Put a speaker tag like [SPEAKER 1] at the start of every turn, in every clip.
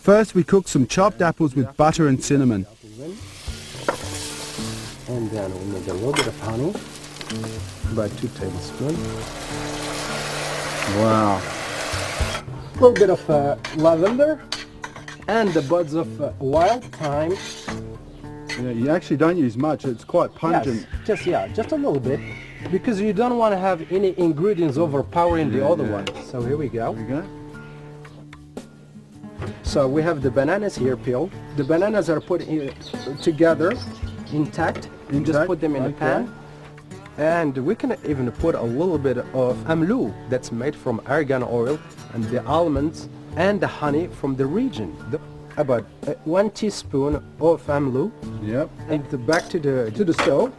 [SPEAKER 1] First we cook some chopped apples with butter and cinnamon.
[SPEAKER 2] And then we make a little bit of honey, about 2 tablespoons.
[SPEAKER 1] Wow.
[SPEAKER 2] A little bit of lavender, and the buds of wild thyme.
[SPEAKER 1] Yeah, you actually don't use much, it's quite pungent.
[SPEAKER 2] Yes, just a little bit, because you don't want to have any ingredients overpowering the other one. So here we go.
[SPEAKER 1] There we go.
[SPEAKER 2] So we have the bananas here peeled. The bananas are put together, intact. You just put them in the pan. And we can even put a little bit of amlou that's made from argan oil, and the almonds and the honey from the region. About 1 teaspoon of amlou.
[SPEAKER 1] Yep.
[SPEAKER 2] And back to the stove.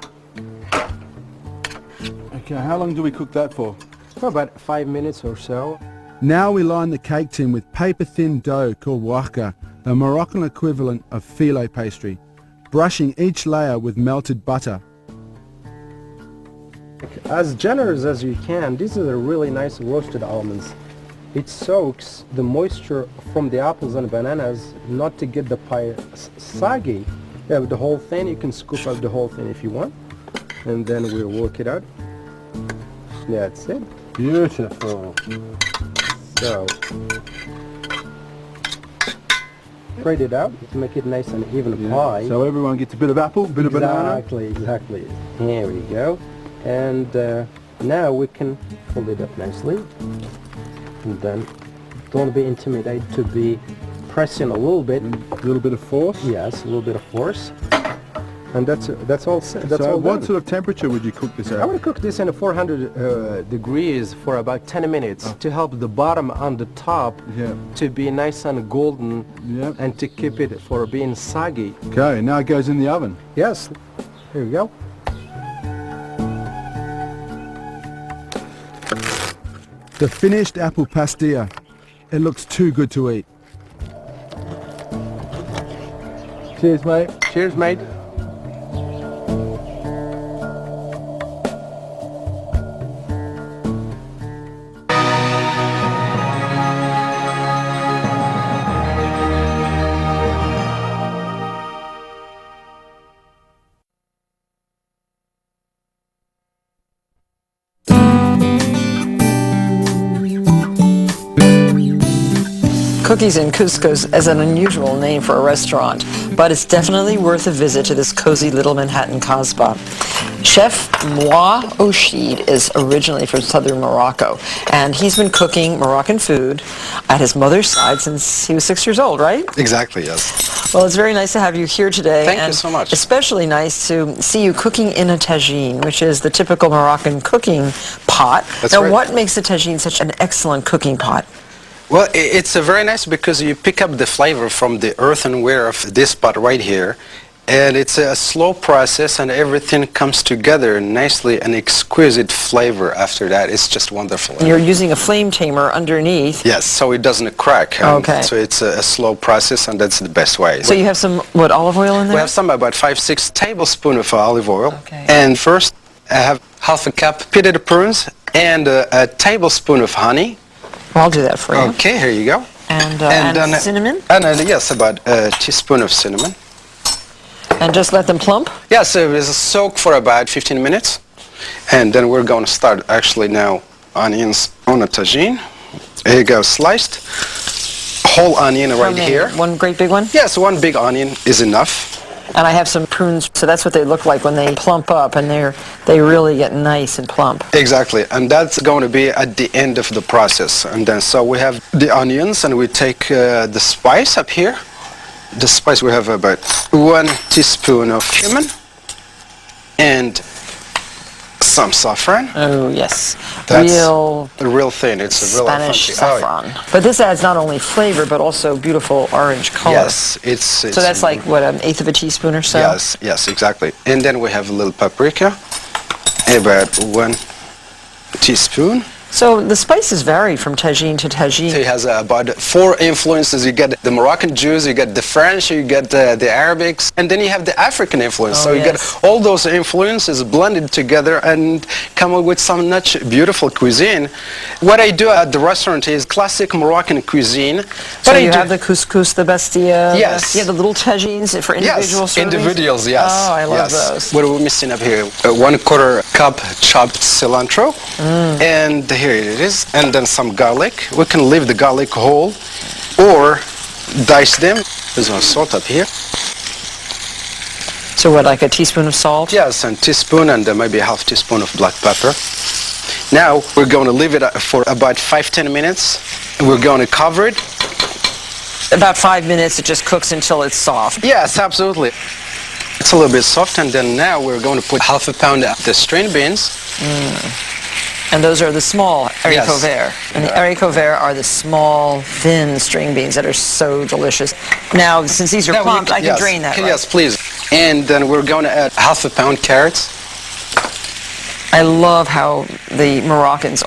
[SPEAKER 1] Okay, how long do we cook that for?
[SPEAKER 2] For about 5 minutes or so.
[SPEAKER 1] Now we line the cake tin with paper-thin dough called waka, the Moroccan equivalent of filo pastry, brushing each layer with melted butter.
[SPEAKER 2] As generous as you can, these are really nice roasted almonds. It soaks the moisture from the apples and bananas, not to get the pie soggy. You have the whole thing, you can scoop up the whole thing if you want. And then we'll work it out. That's it.
[SPEAKER 1] Beautiful.
[SPEAKER 2] So, spread it out to make it nice and even pie.
[SPEAKER 1] So everyone gets a bit of apple, bit of banana.
[SPEAKER 2] Exactly. Here we go. And now we can fold it up nicely. And then don't be intimidated to be pressing a little bit.
[SPEAKER 1] A little bit of force.
[SPEAKER 2] Yes, a little bit of force. And that's all set. That's
[SPEAKER 1] so
[SPEAKER 2] all
[SPEAKER 1] what
[SPEAKER 2] done.
[SPEAKER 1] sort of temperature would you cook this at?
[SPEAKER 2] I would cook this in 400 degrees for about 10 minutes to help the bottom and the top to be nice and golden and to keep it for being soggy.
[SPEAKER 1] Okay, now it goes in the oven.
[SPEAKER 2] Yes. Here we go.
[SPEAKER 1] The finished apple pastilla. It looks too good to eat. Cheers, mate.
[SPEAKER 2] Cheers, mate.
[SPEAKER 3] Cookies in Couscous is an unusual name for a restaurant, but it's definitely worth a visit to this cozy little Manhattan Kasbah. Chef Moha Orchid is originally from southern Morocco, and he's been cooking Moroccan food at his mother's side since he was 6 years old, right?
[SPEAKER 4] Exactly, yes.
[SPEAKER 3] Well, it's very nice to have you here today.
[SPEAKER 4] Thank you so much.
[SPEAKER 3] Especially nice to see you cooking in a tagine, which is the typical Moroccan cooking pot.
[SPEAKER 4] That's
[SPEAKER 3] now,
[SPEAKER 4] right.
[SPEAKER 3] what makes the tagine such an excellent cooking pot?
[SPEAKER 4] Well, it's very nice because you pick up the flavor from the earthenware of this pot right here, and it's a slow process, and everything comes together nicely, an exquisite flavor after that. It's just wonderful.
[SPEAKER 3] And you're using a flame tamer underneath.
[SPEAKER 4] Yes, so it doesn't crack.
[SPEAKER 3] Okay.
[SPEAKER 4] So it's a slow process, and that's the best way.
[SPEAKER 3] So you have some, what, olive oil in there?
[SPEAKER 4] We have some, about 5-6 tablespoons of olive oil.
[SPEAKER 3] Okay.
[SPEAKER 4] And first, I have half a cup pitted prunes and a tablespoon of honey.
[SPEAKER 3] Well, I'll do that for you.
[SPEAKER 4] Okay, here you go.
[SPEAKER 3] And
[SPEAKER 4] then,
[SPEAKER 3] cinnamon?
[SPEAKER 4] And yes, about a teaspoon of cinnamon.
[SPEAKER 3] And just let them plump?
[SPEAKER 4] Yeah, so it's a soak for about 15 minutes. And then we're going to start actually now onions on a tagine. Here you go, sliced. Whole onion right here.
[SPEAKER 3] One great big one?
[SPEAKER 4] Yes, one big onion is enough.
[SPEAKER 3] And I have some prunes, so that's what they look like when they plump up, and they really get nice and plump.
[SPEAKER 4] Exactly, and that's going to be at the end of the process. And then so we have the onions, and we take the spice up here. The spice, we have about 1 teaspoon of cumin and some saffron.
[SPEAKER 3] Oh, yes.
[SPEAKER 4] That's real thin. It's a real
[SPEAKER 3] Spanish
[SPEAKER 4] funky.
[SPEAKER 3] saffron. Oh, but this adds not only flavor, but also beautiful orange color.
[SPEAKER 4] Yes, it's
[SPEAKER 3] so that's like, what, 1/8 of a teaspoon or so?
[SPEAKER 4] Yes, exactly. And then we have a little paprika, about 1 teaspoon.
[SPEAKER 3] So the spices vary from tagine to tagine.
[SPEAKER 4] It has about 4 influences. You get the Moroccan Jews, you get the French, you get the Arabics, and then you have the African influence.
[SPEAKER 3] Oh,
[SPEAKER 4] so you
[SPEAKER 3] yes.
[SPEAKER 4] get all those influences blended together and come up with some beautiful cuisine. What I do at the restaurant is classic Moroccan cuisine.
[SPEAKER 3] So you have the couscous, the bastilla,
[SPEAKER 4] yes.
[SPEAKER 3] the little tagines for individual servings?
[SPEAKER 4] Individuals, yes.
[SPEAKER 3] Oh, I love
[SPEAKER 4] yes.
[SPEAKER 3] those.
[SPEAKER 4] What are we missing up here? 1/4 cup chopped cilantro, and here it is, and then some garlic. We can leave the garlic whole or dice them. There's some salt up here.
[SPEAKER 3] So what, like a teaspoon of salt?
[SPEAKER 4] Yes, and teaspoon and maybe a half teaspoon of black pepper. Now we're going to leave it for about 5-10 minutes. We're going to cover it.
[SPEAKER 3] About 5 minutes, it just cooks until it's soft.
[SPEAKER 4] Yes, absolutely. It's a little bit soft, and then now we're going to put half a pound of the string beans.
[SPEAKER 3] And those are the small haricots
[SPEAKER 4] Yes.
[SPEAKER 3] verts. And the haricots verts are the small, thin string beans that are so delicious. Now, since these are
[SPEAKER 4] Now
[SPEAKER 3] plumped, I can
[SPEAKER 4] yes.
[SPEAKER 3] drain that, right?
[SPEAKER 4] Yes, please. And then we're going to add half a pound carrots.
[SPEAKER 3] I love how the Moroccans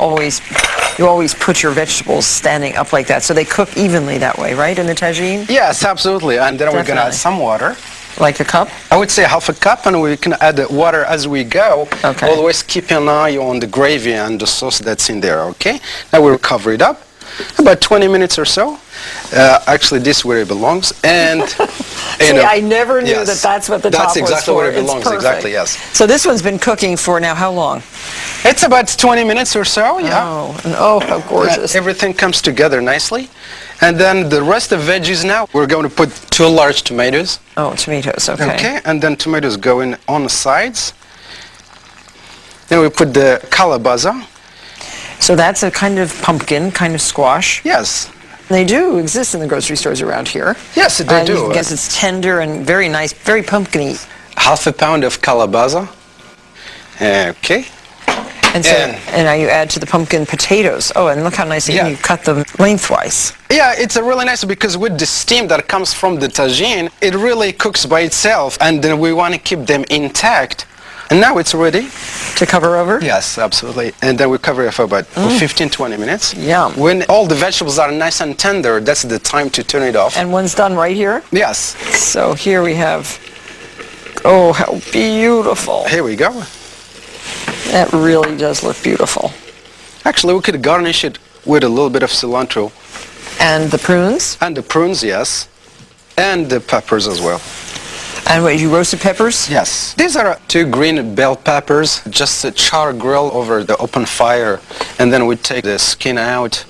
[SPEAKER 3] you always put your vegetables standing up like that, so they cook evenly that way, right, in the tagine?
[SPEAKER 4] Yes, absolutely. And then we're going to add
[SPEAKER 3] Definitely.
[SPEAKER 4] some water.
[SPEAKER 3] Like a cup?
[SPEAKER 4] I would say half a cup, and we can add the water as we go.
[SPEAKER 3] Okay.
[SPEAKER 4] Always keep an eye on the gravy and the sauce that's in there, okay? Now we'll cover it up. About 20 minutes or so. Actually, this is where it belongs. And
[SPEAKER 3] See, I never knew
[SPEAKER 4] yes.
[SPEAKER 3] that's what the top was for.
[SPEAKER 4] That's exactly where it
[SPEAKER 3] It's
[SPEAKER 4] belongs,
[SPEAKER 3] perfect.
[SPEAKER 4] exactly, yes.
[SPEAKER 3] So this one's been cooking for now how long?
[SPEAKER 4] It's about 20 minutes or so, yeah.
[SPEAKER 3] Oh, how gorgeous.
[SPEAKER 4] Everything comes together nicely. And then the rest of veggies now, we're going to put 2 large tomatoes.
[SPEAKER 3] Oh, tomatoes, okay.
[SPEAKER 4] Okay, and then tomatoes go in on the sides. Then we put the calabaza.
[SPEAKER 3] So that's a kind of pumpkin, kind of squash.
[SPEAKER 4] Yes.
[SPEAKER 3] They do exist in the grocery stores around here.
[SPEAKER 4] Yes, they do.
[SPEAKER 3] I guess it's tender and very nice, very pumpkin-y.
[SPEAKER 4] Half a pound of calabaza. Okay.
[SPEAKER 3] And so, and now you add to the pumpkin potatoes. Oh, and look how nicely
[SPEAKER 4] Yeah.
[SPEAKER 3] you cut them lengthwise.
[SPEAKER 4] Yeah, it's a really nice because with the steam that comes from the tagine, it really cooks by itself, and then we want to keep them intact. And now it's ready.
[SPEAKER 3] To cover over?
[SPEAKER 4] Yes, absolutely. And then we cover it for about 15-20 minutes.
[SPEAKER 3] Yum.
[SPEAKER 4] When all the vegetables are nice and tender, that's the time to turn it off.
[SPEAKER 3] And one's done right here?
[SPEAKER 4] Yes.
[SPEAKER 3] So here we have, oh, how beautiful.
[SPEAKER 4] Here we go.
[SPEAKER 3] That really does look beautiful.
[SPEAKER 4] Actually, we could garnish it with a little bit of cilantro.
[SPEAKER 3] And the prunes?
[SPEAKER 4] And the prunes, yes. And the peppers as well.
[SPEAKER 3] And what, you roasted peppers?
[SPEAKER 4] Yes. These are 2 green bell peppers, just a char grill over the open fire. And then we take the skin out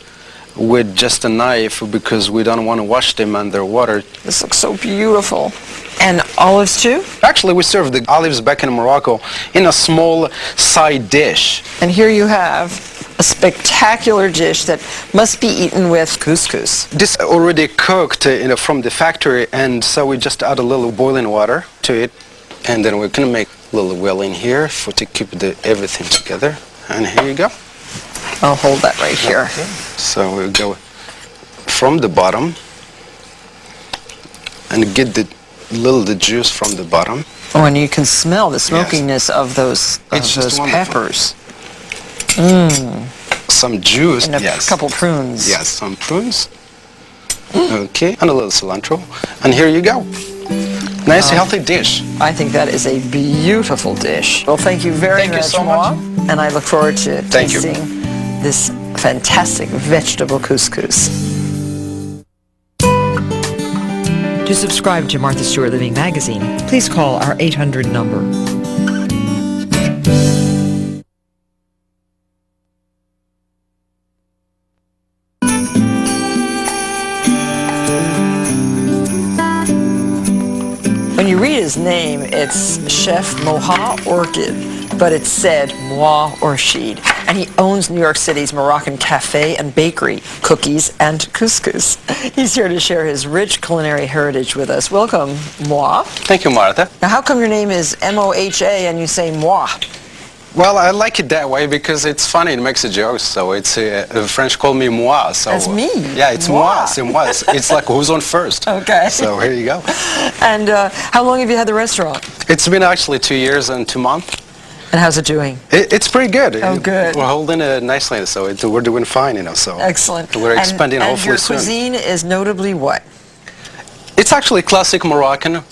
[SPEAKER 4] with just a knife because we don't want to wash them under water.
[SPEAKER 3] This looks so beautiful. And olives too?
[SPEAKER 4] Actually, we serve the olives back in Morocco in a small side dish.
[SPEAKER 3] And here you have a spectacular dish that must be eaten with couscous.
[SPEAKER 4] This already cooked from the factory, and so we just add a little boiling water to it, and then we can make a little well in here to keep everything together. And here you go.
[SPEAKER 3] I'll hold that right here.
[SPEAKER 4] Okay. So we'll go from the bottom and get the juice from the bottom.
[SPEAKER 3] Oh, and you can smell the smokiness of those
[SPEAKER 4] wonderful.
[SPEAKER 3] peppers.
[SPEAKER 4] Some juice,
[SPEAKER 3] And a
[SPEAKER 4] yes.
[SPEAKER 3] couple prunes.
[SPEAKER 4] Yes, some prunes. Okay, and a little cilantro. And here you go. Nice, healthy dish.
[SPEAKER 3] I think that is a beautiful dish. Well, thank you very
[SPEAKER 4] Thank you
[SPEAKER 3] much,
[SPEAKER 4] so
[SPEAKER 3] Moha. And I look forward to
[SPEAKER 4] Thank you.
[SPEAKER 3] tasting this fantastic vegetable couscous. To subscribe to Martha Stewart Living Magazine, please call our 800 number. When you read his name, it's Chef Moha Orchid, but it's said Moha Orchid. And he owns New York City's Moroccan Cafe and Bakery, cookies and couscous. He's here to share his rich culinary heritage with us. Welcome, Moha.
[SPEAKER 4] Thank you, Martha.
[SPEAKER 3] Now, how come your name is M-O-H-A and you say Moha?
[SPEAKER 4] Well, I like it that way because it's funny. It makes a joke. So it's the French call me moi. So
[SPEAKER 3] That's me.
[SPEAKER 4] Yeah, it's
[SPEAKER 3] Moi.
[SPEAKER 4] moi. C'est moi. It's like who's on first.
[SPEAKER 3] Okay.
[SPEAKER 4] So here you go.
[SPEAKER 3] And how long have you had the restaurant?
[SPEAKER 4] It's been actually 2 years and 2 months.
[SPEAKER 3] And how's it doing?
[SPEAKER 4] It's pretty good.
[SPEAKER 3] Oh, good.
[SPEAKER 4] We're holding it nicely, so we're doing fine, so.
[SPEAKER 3] Excellent.
[SPEAKER 4] We're expanding
[SPEAKER 3] and
[SPEAKER 4] hopefully
[SPEAKER 3] your
[SPEAKER 4] soon.
[SPEAKER 3] cuisine is notably what?
[SPEAKER 4] It's actually classic Moroccan,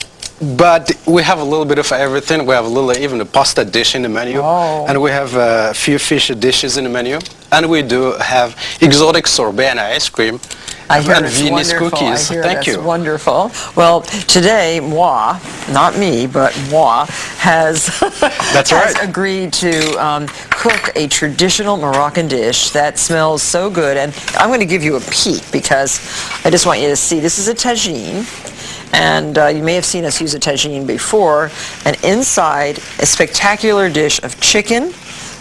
[SPEAKER 4] but we have a little bit of everything. We have even a pasta dish in the menu, and we have a few fish dishes in the menu, and we do have exotic sorbet and ice cream.
[SPEAKER 3] I hear
[SPEAKER 4] and
[SPEAKER 3] it's
[SPEAKER 4] Viennese
[SPEAKER 3] wonderful.
[SPEAKER 4] cookies.
[SPEAKER 3] I hear
[SPEAKER 4] Thank
[SPEAKER 3] that's
[SPEAKER 4] you.
[SPEAKER 3] Wonderful. Well, today, Moha, not me, but Moha, has,
[SPEAKER 4] That's
[SPEAKER 3] has
[SPEAKER 4] right.
[SPEAKER 3] agreed to cook a traditional Moroccan dish that smells so good. And I'm going to give you a peek because I just want you to see. This is a tagine. And you may have seen us use a tagine before. And inside, a spectacular dish of chicken,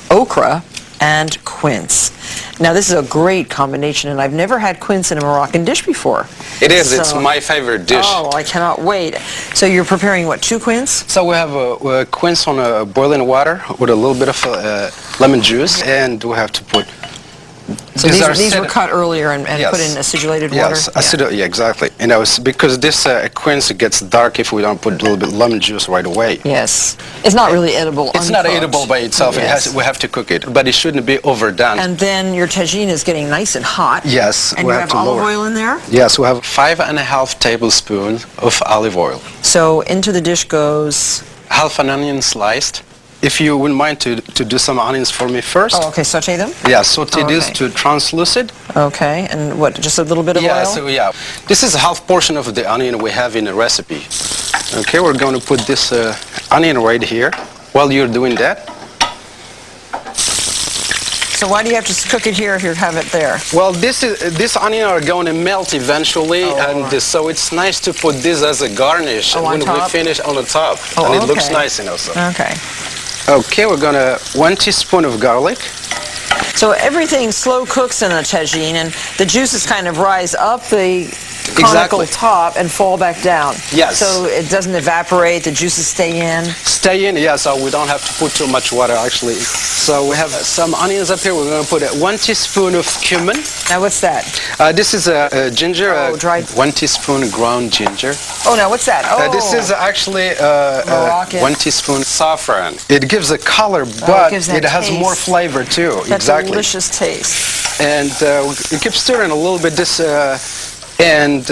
[SPEAKER 3] okra, and quince. Now this is a great combination, and I've never had quince in a Moroccan dish before.
[SPEAKER 4] It is. It's my favorite dish.
[SPEAKER 3] Oh, I cannot wait. So you're preparing what, 2 quince?
[SPEAKER 4] So we have a quince on boiling water with a little bit of lemon juice, and we have to put.
[SPEAKER 3] So these were cut earlier and put in acidulated water?
[SPEAKER 4] Yes, yeah, exactly. And it's because this quince gets dark if we don't put a little bit of lemon juice right away.
[SPEAKER 3] Yes. It's not really edible.
[SPEAKER 4] It's not edible by itself.
[SPEAKER 3] Yes.
[SPEAKER 4] We have to cook it, but it shouldn't be overdone.
[SPEAKER 3] And then your tagine is getting nice and hot.
[SPEAKER 4] Yes.
[SPEAKER 3] And you have olive oil in there?
[SPEAKER 4] Yes, we have 5½ tablespoons of olive oil.
[SPEAKER 3] So into the dish goes?
[SPEAKER 4] Half an onion sliced. If you wouldn't mind to do some onions for me first.
[SPEAKER 3] Oh, okay, saute them?
[SPEAKER 4] Yeah, saute this to translucid.
[SPEAKER 3] Okay, and what, just a little bit of oil?
[SPEAKER 4] Yeah, so this is a half portion of the onion we have in the recipe. Okay, we're going to put this onion right here. While you're doing that.
[SPEAKER 3] So why do you have to cook it here if you have it there?
[SPEAKER 4] Well, this onion are going to melt eventually, so it's nice to put this as a garnish when we finish on the top. And it looks nice, So.
[SPEAKER 3] Okay.
[SPEAKER 4] Okay, we're going to 1 teaspoon of garlic.
[SPEAKER 3] So everything slow cooks in a tagine, and the juices kind of rise up the conical top and fall back down.
[SPEAKER 4] Yes.
[SPEAKER 3] So it doesn't evaporate, the juices stay in?
[SPEAKER 4] Stay in, yeah, so we don't have to put too much water, actually. So we have some onions up here. We're going to put 1 teaspoon of cumin.
[SPEAKER 3] Now what's that?
[SPEAKER 4] This is ginger,
[SPEAKER 3] dried.
[SPEAKER 4] 1 teaspoon ground ginger.
[SPEAKER 3] Oh, now what's that? Oh,
[SPEAKER 4] this is actually 1 teaspoon saffron. It gives a color, but it has
[SPEAKER 3] taste.
[SPEAKER 4] More flavor too.
[SPEAKER 3] That's
[SPEAKER 4] exactly.
[SPEAKER 3] A delicious taste.
[SPEAKER 4] And we keep stirring a little bit this, and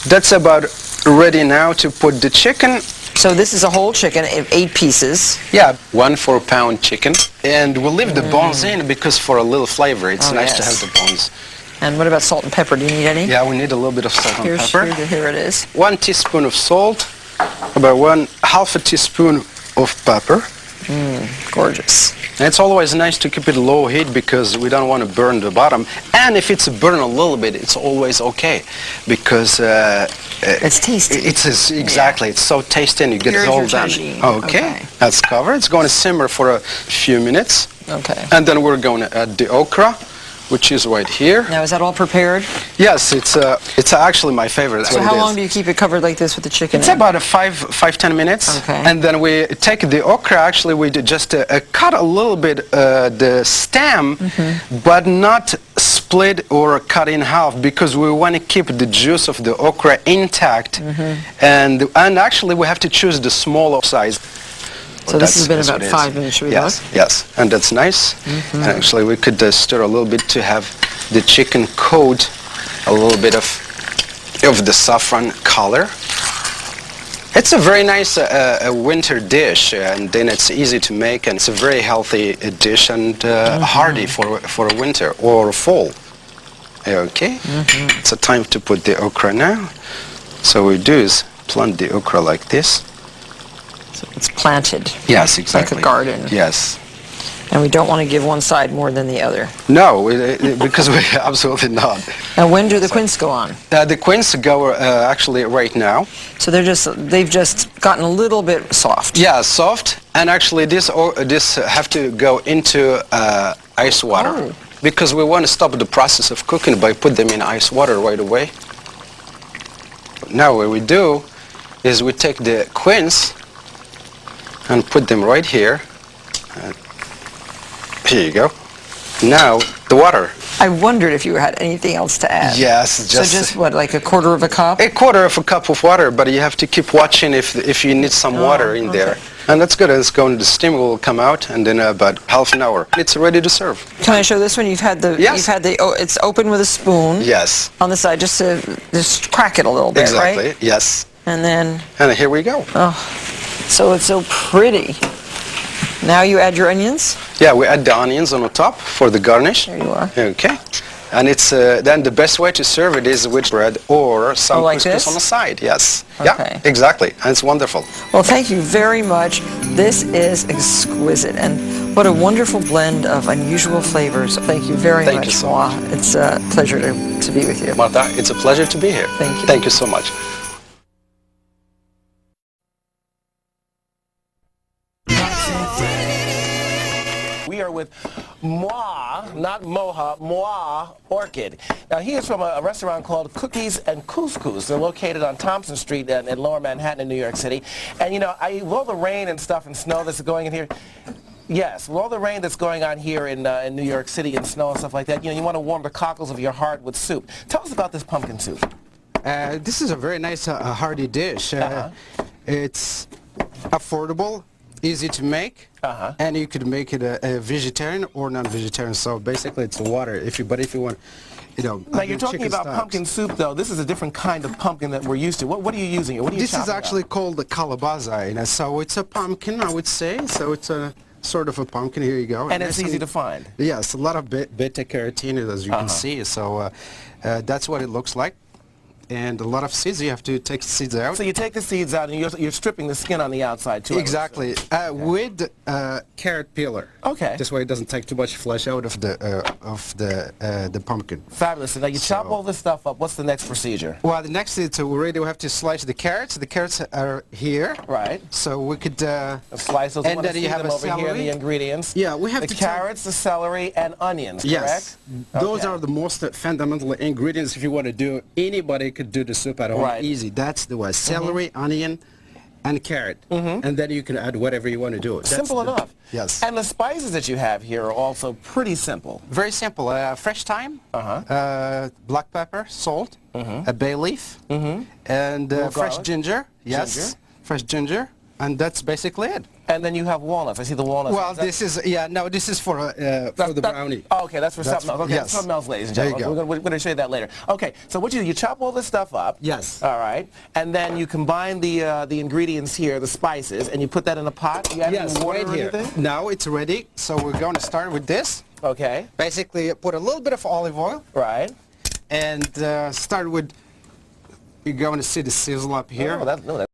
[SPEAKER 4] that's about ready now to put the chicken.
[SPEAKER 3] So this is a whole chicken, 8 pieces.
[SPEAKER 4] Yeah, 1 4-pound chicken. And we'll leave the bones in because for a little flavor, it's nice to have the bones.
[SPEAKER 3] And what about salt and pepper? Do you need any?
[SPEAKER 4] Yeah, we need a little bit of salt and pepper.
[SPEAKER 3] Here it is.
[SPEAKER 4] 1 teaspoon of salt, about 1/2 teaspoon of pepper.
[SPEAKER 3] Gorgeous.
[SPEAKER 4] And it's always nice to keep it low heat because we don't want to burn the bottom. And if it's burned a little bit, it's always okay because
[SPEAKER 3] it's tasty.
[SPEAKER 4] Exactly. It's so tasty and you get it all done. Okay. That's covered. It's going to simmer for a few minutes.
[SPEAKER 3] Okay.
[SPEAKER 4] And then we're going to add the okra, which is right here.
[SPEAKER 3] Now, is that all prepared?
[SPEAKER 4] Yes, it's actually my favorite.
[SPEAKER 3] So how long do you keep it covered like this with the chicken?
[SPEAKER 4] It's about 5-10 minutes.
[SPEAKER 3] Okay.
[SPEAKER 4] And then we take the okra, actually we just cut a little bit the stem, but not split or cut in half because we want to keep the juice of the okra intact. And actually we have to choose the smaller size.
[SPEAKER 3] So this has been about 5 minutes, should we look?
[SPEAKER 4] Yes, and that's nice. And actually we could stir a little bit to have the chicken coat a little bit of the saffron color. It's a very nice a winter dish, and then it's easy to make, and it's a very healthy dish and hardy for a winter or a fall. Okay, it's a time to put the okra now. So what we do is plant the okra like this.
[SPEAKER 3] So it's planted.
[SPEAKER 4] Yes, exactly.
[SPEAKER 3] Like a garden.
[SPEAKER 4] Yes.
[SPEAKER 3] And we don't want to give one side more than the other.
[SPEAKER 4] No, because we absolutely not.
[SPEAKER 3] Now, when do the quince go on?
[SPEAKER 4] The quince go actually right now.
[SPEAKER 3] So they've just gotten a little bit soft.
[SPEAKER 4] Yeah, soft. And actually this have to go into ice water because we want to stop the process of cooking by put them in ice water right away. Now what we do is we take the quince and put them right here. Here you go. Now, the water.
[SPEAKER 3] I wondered if you had anything else to add.
[SPEAKER 4] Yes.
[SPEAKER 3] Just what, like a quarter of a cup?
[SPEAKER 4] A quarter of a cup of water, but you have to keep watching if you need some water in there. And that's good. It's going to steam. Will come out, and then about half an hour, it's ready to serve.
[SPEAKER 3] Can I show this one? You've had the.
[SPEAKER 4] Yes.
[SPEAKER 3] You've had the. Oh, it's open with a spoon.
[SPEAKER 4] Yes.
[SPEAKER 3] On the side, just to crack it a little bit,
[SPEAKER 4] Exactly.
[SPEAKER 3] right?
[SPEAKER 4] Yes.
[SPEAKER 3] And then.
[SPEAKER 4] And here we go.
[SPEAKER 3] Oh, so it's so pretty. Now you add your onions.
[SPEAKER 4] Yeah, we add the onions on the top for the garnish.
[SPEAKER 3] There you are.
[SPEAKER 4] Okay. And it's then the best way to serve it is with bread or some
[SPEAKER 3] like
[SPEAKER 4] couscous
[SPEAKER 3] this?
[SPEAKER 4] on the side. Yes.
[SPEAKER 3] Okay.
[SPEAKER 4] Yeah, exactly. And it's wonderful.
[SPEAKER 3] Well, thank you very much. This is exquisite, and what a wonderful blend of unusual flavors. Thank you very
[SPEAKER 4] Thank
[SPEAKER 3] much,
[SPEAKER 4] you so
[SPEAKER 3] Moha. It's a pleasure to be with you.
[SPEAKER 4] Martha, it's a pleasure to be here.
[SPEAKER 3] Thank you.
[SPEAKER 4] Thank you so much.
[SPEAKER 5] We are with Moha, not Moha, Moha Orchid. Now, he is from a restaurant called Cookies and Couscous. They're located on Thompson Street in Lower Manhattan in New York City. And, you know, with all the rain and stuff and snow that's going in here, yes, with all the rain that's going on here in New York City and snow and stuff like that, you know, you want to warm the cockles of your heart with soup. Tell us about this pumpkin soup.
[SPEAKER 6] This is a very nice hearty dish. It's affordable, easy to make, and you could make it a vegetarian or non-vegetarian. So basically, it's water. If you want, you know.
[SPEAKER 5] Now you're talking about pumpkin soup, though. This is a different kind of pumpkin that we're used to. What are you using? What are you
[SPEAKER 6] This is
[SPEAKER 5] chopping
[SPEAKER 6] actually
[SPEAKER 5] up?
[SPEAKER 6] called the calabaza. You know, so it's a pumpkin, I would say. So it's a sort of a pumpkin. Here you go.
[SPEAKER 5] And it's easy to find.
[SPEAKER 6] Yes, a lot of beta carotene, as you can see. So that's what it looks like. And a lot of seeds, you have to take the seeds out.
[SPEAKER 5] So you take the seeds out and you're stripping the skin on the outside too.
[SPEAKER 6] Exactly. With carrot peeler.
[SPEAKER 5] Okay.
[SPEAKER 6] This way it doesn't take too much flesh out of the pumpkin.
[SPEAKER 5] Fabulous. So now you chop all this stuff up. What's the next procedure?
[SPEAKER 6] Well, the next is we have to slice the carrots. The carrots are here.
[SPEAKER 5] Right.
[SPEAKER 6] So we could
[SPEAKER 5] slice those.
[SPEAKER 6] and then you have
[SPEAKER 5] them
[SPEAKER 6] a
[SPEAKER 5] over here,
[SPEAKER 6] celery.
[SPEAKER 5] the ingredients.
[SPEAKER 6] Yeah, we have
[SPEAKER 5] the
[SPEAKER 6] to
[SPEAKER 5] carrots, the celery, and onions.
[SPEAKER 6] Yes.
[SPEAKER 5] Correct.
[SPEAKER 6] Those
[SPEAKER 5] Okay.
[SPEAKER 6] are the most fundamental ingredients if you want to do. Anybody could do the soup at home.
[SPEAKER 5] Right.
[SPEAKER 6] Easy. That's the way. Celery, onion, and carrot. And then you can add whatever you want to do. That's
[SPEAKER 5] Simple enough.
[SPEAKER 6] Yes.
[SPEAKER 5] And the spices that you have here are also pretty simple.
[SPEAKER 6] Very simple. Fresh thyme, black pepper, salt, a bay leaf, and fresh
[SPEAKER 5] garlic?
[SPEAKER 6] ginger. Yes,
[SPEAKER 5] Ginger.
[SPEAKER 6] fresh ginger, and that's basically it.
[SPEAKER 5] And then you have walnuts. I see the walnuts.
[SPEAKER 6] Well, this is this is for the brownie.
[SPEAKER 5] Oh, okay, that's for something else. Okay,
[SPEAKER 6] yes.
[SPEAKER 5] that's something else, ladies and
[SPEAKER 6] There you
[SPEAKER 5] gentlemen. We're going to show you that later. Okay, so what you chop all this stuff up.
[SPEAKER 6] Yes.
[SPEAKER 5] All right, and then you combine the ingredients here, the spices, and you put that in a pot. You add any water
[SPEAKER 6] right
[SPEAKER 5] or
[SPEAKER 6] here.
[SPEAKER 5] anything?
[SPEAKER 6] Now it's ready. So we're going to start with this.
[SPEAKER 5] Okay.
[SPEAKER 6] Basically, put a little bit of olive oil
[SPEAKER 5] Right.
[SPEAKER 6] and start with. You're going to see the sizzle up here.
[SPEAKER 5] Oh, that's